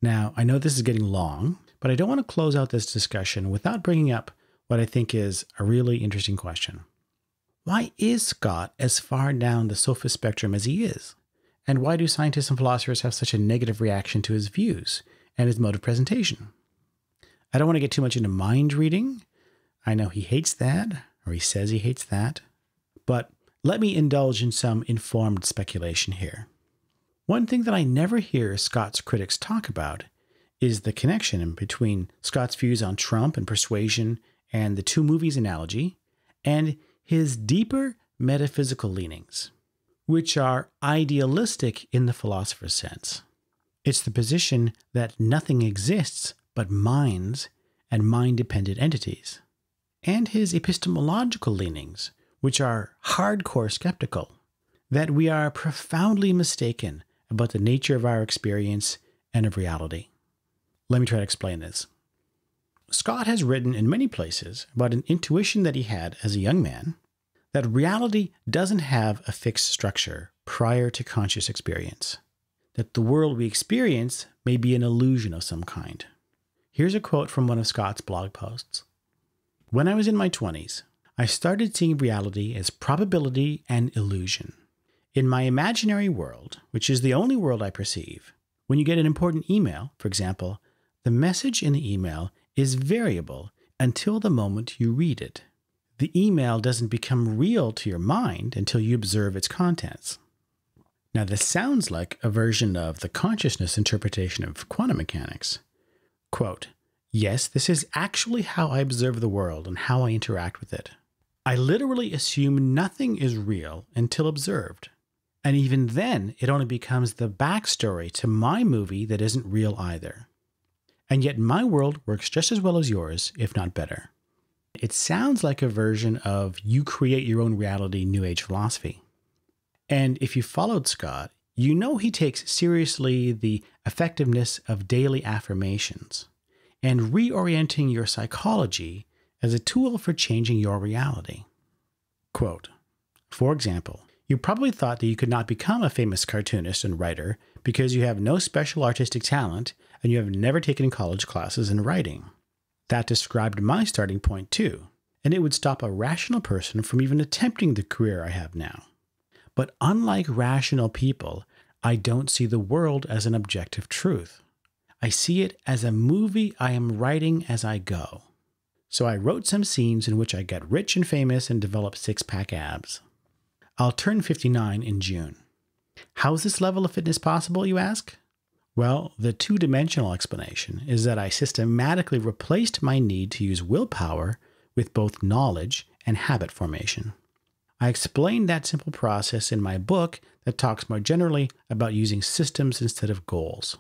Now, I know this is getting long, but I don't want to close out this discussion without bringing up what I think is a really interesting question. Why is Scott as far down the sophist spectrum as he is? And why do scientists and philosophers have such a negative reaction to his views and his mode of presentation? I don't want to get too much into mind reading. I know he hates that, or he says he hates that. But let me indulge in some informed speculation here. One thing that I never hear Scott's critics talk about is the connection between Scott's views on Trump and Persuasion and the two movies analogy, and his deeper metaphysical leanings, which are idealistic in the philosopher's sense. It's the position that nothing exists but minds and mind-dependent entities, and his epistemological leanings, which are hardcore skeptical, that we are profoundly mistaken about the nature of our experience and of reality. Let me try to explain this. Scott has written in many places about an intuition that he had as a young man that reality doesn't have a fixed structure prior to conscious experience, that the world we experience may be an illusion of some kind. Here's a quote from one of Scott's blog posts. "When I was in my 20s, I started seeing reality as probability and illusion. In my imaginary world, which is the only world I perceive, when you get an important email, for example, the message in the email is variable until the moment you read it. The email doesn't become real to your mind until you observe its contents." Now, this sounds like a version of the consciousness interpretation of quantum mechanics. Quote, "Yes, this is actually how I observe the world and how I interact with it. I literally assume nothing is real until observed. And even then, it only becomes the backstory to my movie that isn't real either. And yet my world works just as well as yours, if not better." It sounds like a version of you create your own reality New Age philosophy. And if you followed Scott, you know he takes seriously the effectiveness of daily affirmations and reorienting your psychology as a tool for changing your reality. Quote, "For example, you probably thought that you could not become a famous cartoonist and writer because you have no special artistic talent and you have never taken college classes in writing. That described my starting point too, and it would stop a rational person from even attempting the career I have now. But unlike rational people, I don't see the world as an objective truth. I see it as a movie I am writing as I go. So I wrote some scenes in which I get rich and famous and develop six-pack abs. I'll turn 59 in June. How is this level of fitness possible, you ask? Well, the two-dimensional explanation is that I systematically replaced my need to use willpower with both knowledge and habit formation. I explained that simple process in my book that talks more generally about using systems instead of goals.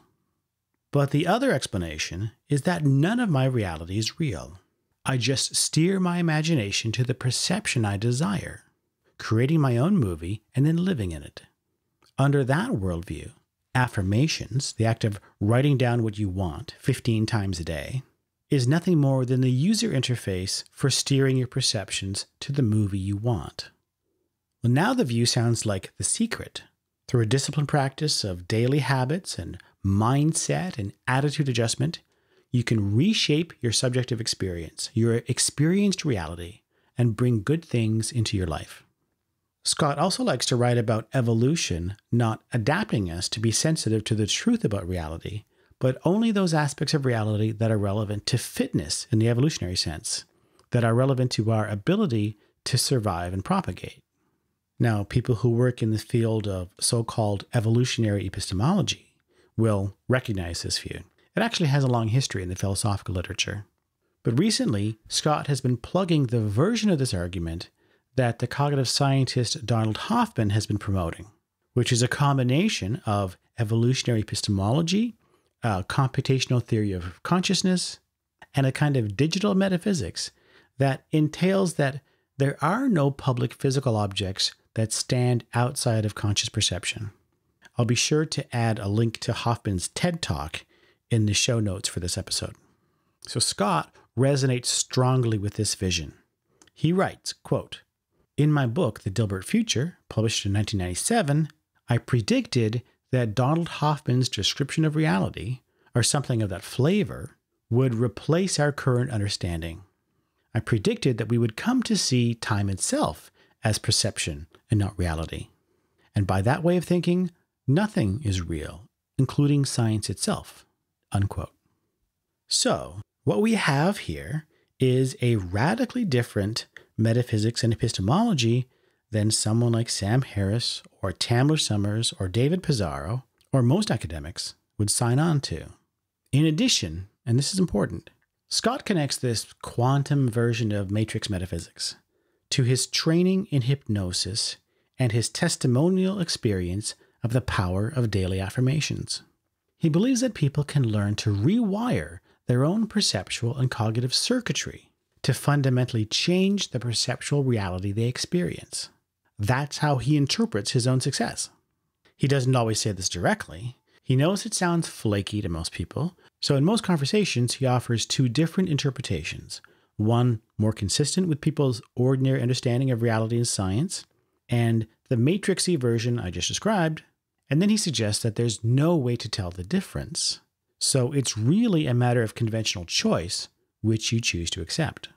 But the other explanation is that none of my reality is real. I just steer my imagination to the perception I desire, creating my own movie and then living in it. Under that worldview, affirmations, the act of writing down what you want 15 times a day, is nothing more than the user interface for steering your perceptions to the movie you want. Well, now the view sounds like The Secret. Through a disciplined practice of daily habits and mindset and attitude adjustment, you can reshape your subjective experience, your experienced reality, and bring good things into your life. Scott also likes to write about evolution not adapting us to be sensitive to the truth about reality, but only those aspects of reality that are relevant to fitness in the evolutionary sense, that are relevant to our ability to survive and propagate. Now, people who work in the field of so-called evolutionary epistemology will recognize this view. It actually has a long history in the philosophical literature. But recently, Scott has been plugging the version of this argument that the cognitive scientist Donald Hoffman has been promoting, which is a combination of evolutionary epistemology, a computational theory of consciousness, and a kind of digital metaphysics that entails that there are no public physical objects that stand outside of conscious perception. I'll be sure to add a link to Hoffman's TED Talk in the show notes for this episode. So Scott resonates strongly with this vision. He writes, quote, "In my book, The Dilbert Future, published in 1997, I predicted that Donald Hoffman's description of reality, or something of that flavor, would replace our current understanding. I predicted that we would come to see time itself as perception and not reality. And by that way of thinking, nothing is real, including science itself." Unquote. So, what we have here is a radically different metaphysics and epistemology than someone like Sam Harris or Tamler Summers or David Pizarro or most academics would sign on to. In addition, and this is important, Scott connects this quantum version of matrix metaphysics to his training in hypnosis and his testimonial experience of the power of daily affirmations. He believes that people can learn to rewire their own perceptual and cognitive circuitry to fundamentally change the perceptual reality they experience. That's how he interprets his own success. He doesn't always say this directly. He knows it sounds flaky to most people, so in most conversations he offers two different interpretations. One more consistent with people's ordinary understanding of reality and science, and the matrixy version I just described, and then he suggests that there's no way to tell the difference. So it's really a matter of conventional choice which you choose to accept.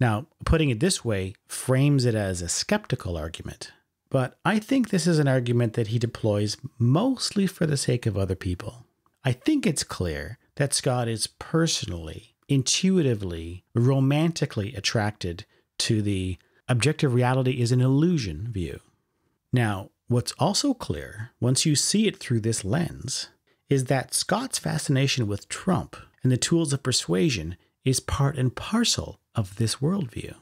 Now, putting it this way frames it as a skeptical argument, but I think this is an argument that he deploys mostly for the sake of other people. I think it's clear that Scott is personally, intuitively, romantically attracted to the objective reality is an illusion view. Now, what's also clear, once you see it through this lens, is that Scott's fascination with Trump and the tools of persuasion is part and parcel of this worldview.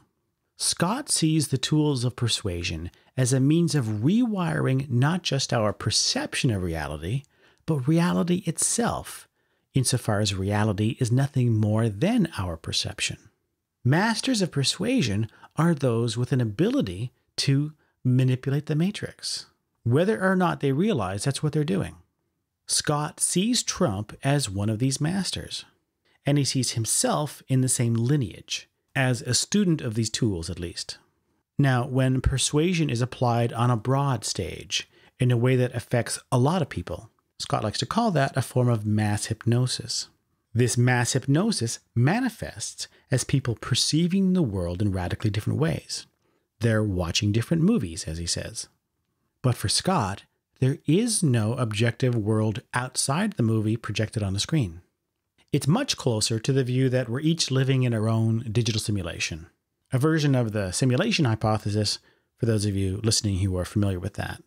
Scott sees the tools of persuasion as a means of rewiring not just our perception of reality, but reality itself, insofar as reality is nothing more than our perception. Masters of persuasion are those with an ability to manipulate the matrix, whether or not they realize that's what they're doing. Scott sees Trump as one of these masters, and he sees himself in the same lineage, as a student of these tools at least. Now, when persuasion is applied on a broad stage, in a way that affects a lot of people, Scott likes to call that a form of mass hypnosis. This mass hypnosis manifests as people perceiving the world in radically different ways. They're watching different movies, as he says. But for Scott, there is no objective world outside the movie projected on the screen. It's much closer to the view that we're each living in our own digital simulation, a version of the simulation hypothesis for those of you listening who are familiar with that.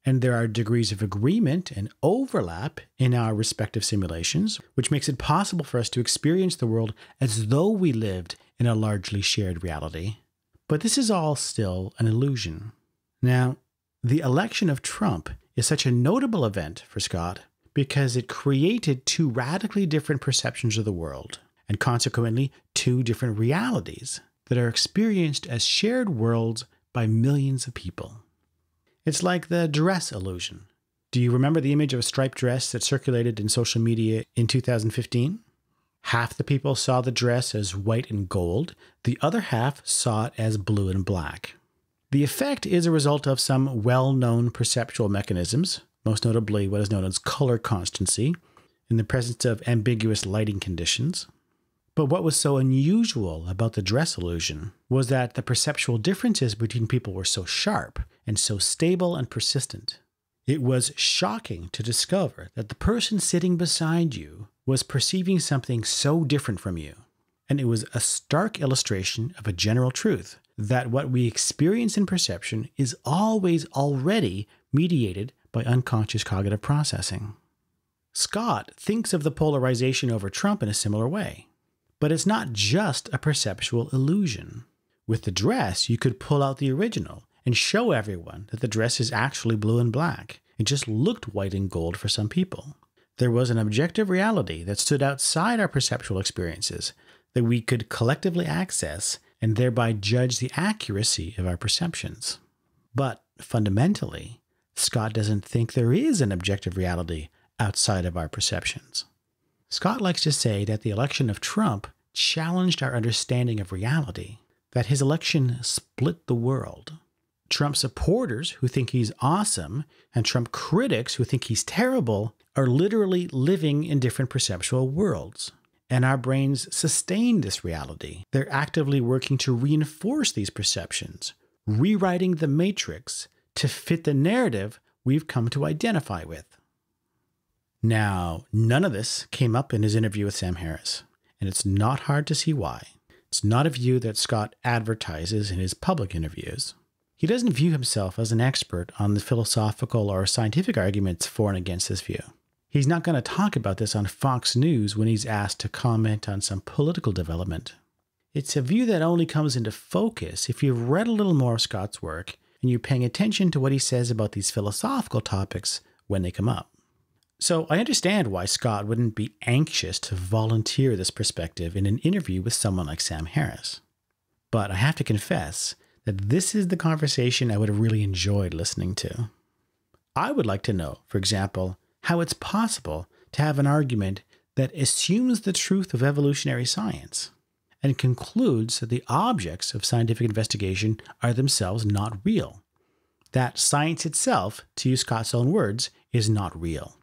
And there are degrees of agreement and overlap in our respective simulations, which makes it possible for us to experience the world as though we lived in a largely shared reality. But this is all still an illusion. Now, the election of Trump is such a notable event for Scott because it created two radically different perceptions of the world, and consequently two different realities that are experienced as shared worlds by millions of people. It's like the dress illusion. Do you remember the image of a striped dress that circulated in social media in 2015? Half the people saw the dress as white and gold, the other half saw it as blue and black. The effect is a result of some well-known perceptual mechanisms, most notably what is known as color constancy, in the presence of ambiguous lighting conditions. But what was so unusual about the dress illusion was that the perceptual differences between people were so sharp and so stable and persistent. It was shocking to discover that the person sitting beside you was perceiving something so different from you. And it was a stark illustration of a general truth, that what we experience in perception is always already mediated by unconscious cognitive processing. Scott thinks of the polarization over Trump in a similar way. But it's not just a perceptual illusion. With the dress, you could pull out the original and show everyone that the dress is actually blue and black. It just looked white and gold for some people. There was an objective reality that stood outside our perceptual experiences that we could collectively access and thereby judge the accuracy of our perceptions. But fundamentally, Scott doesn't think there is an objective reality outside of our perceptions. Scott likes to say that the election of Trump challenged our understanding of reality, that his election split the world. Trump supporters who think he's awesome and Trump critics who think he's terrible are literally living in different perceptual worlds. And our brains sustain this reality. They're actively working to reinforce these perceptions, rewriting the matrix to fit the narrative we've come to identify with. Now, none of this came up in his interview with Sam Harris, and it's not hard to see why. It's not a view that Scott advertises in his public interviews. He doesn't view himself as an expert on the philosophical or scientific arguments for and against this view. He's not going to talk about this on Fox News when he's asked to comment on some political development. It's a view that only comes into focus if you've read a little more of Scott's work and you're paying attention to what he says about these philosophical topics when they come up. So I understand why Scott wouldn't be anxious to volunteer this perspective in an interview with someone like Sam Harris. But I have to confess that this is the conversation I would have really enjoyed listening to. I would like to know, for example, how it's possible to have an argument that assumes the truth of evolutionary science and concludes that the objects of scientific investigation are themselves not real. That science itself, to use Scott's own words, is not real.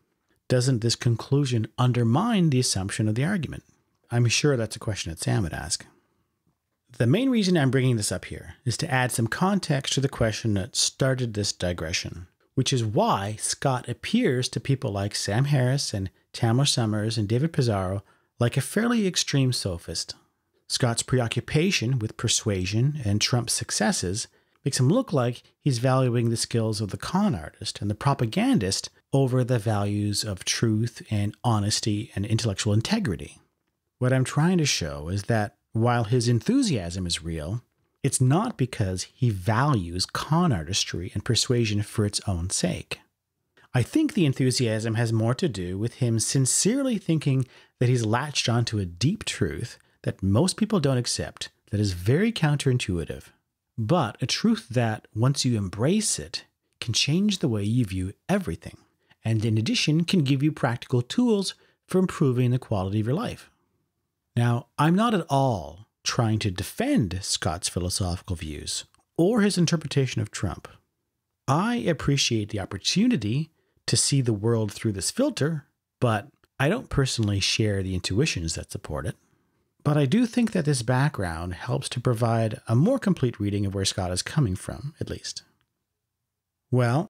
Doesn't this conclusion undermine the assumption of the argument? I'm sure that's a question that Sam would ask. The main reason I'm bringing this up here is to add some context to the question that started this digression, which is why Scott appears to people like Sam Harris and Tamler Sommers and David Pizarro like a fairly extreme sophist. Scott's preoccupation with persuasion and Trump's successes makes him look like he's valuing the skills of the con artist and the propagandist over the values of truth and honesty and intellectual integrity. What I'm trying to show is that while his enthusiasm is real, it's not because he values con artistry and persuasion for its own sake. I think the enthusiasm has more to do with him sincerely thinking that he's latched onto a deep truth that most people don't accept, that is very counterintuitive, but a truth that, once you embrace it, can change the way you view everything, and in addition can give you practical tools for improving the quality of your life. Now, I'm not at all trying to defend Scott's philosophical views or his interpretation of Trump. I appreciate the opportunity to see the world through this filter, but I don't personally share the intuitions that support it. But I do think that this background helps to provide a more complete reading of where Scott is coming from, at least. Well,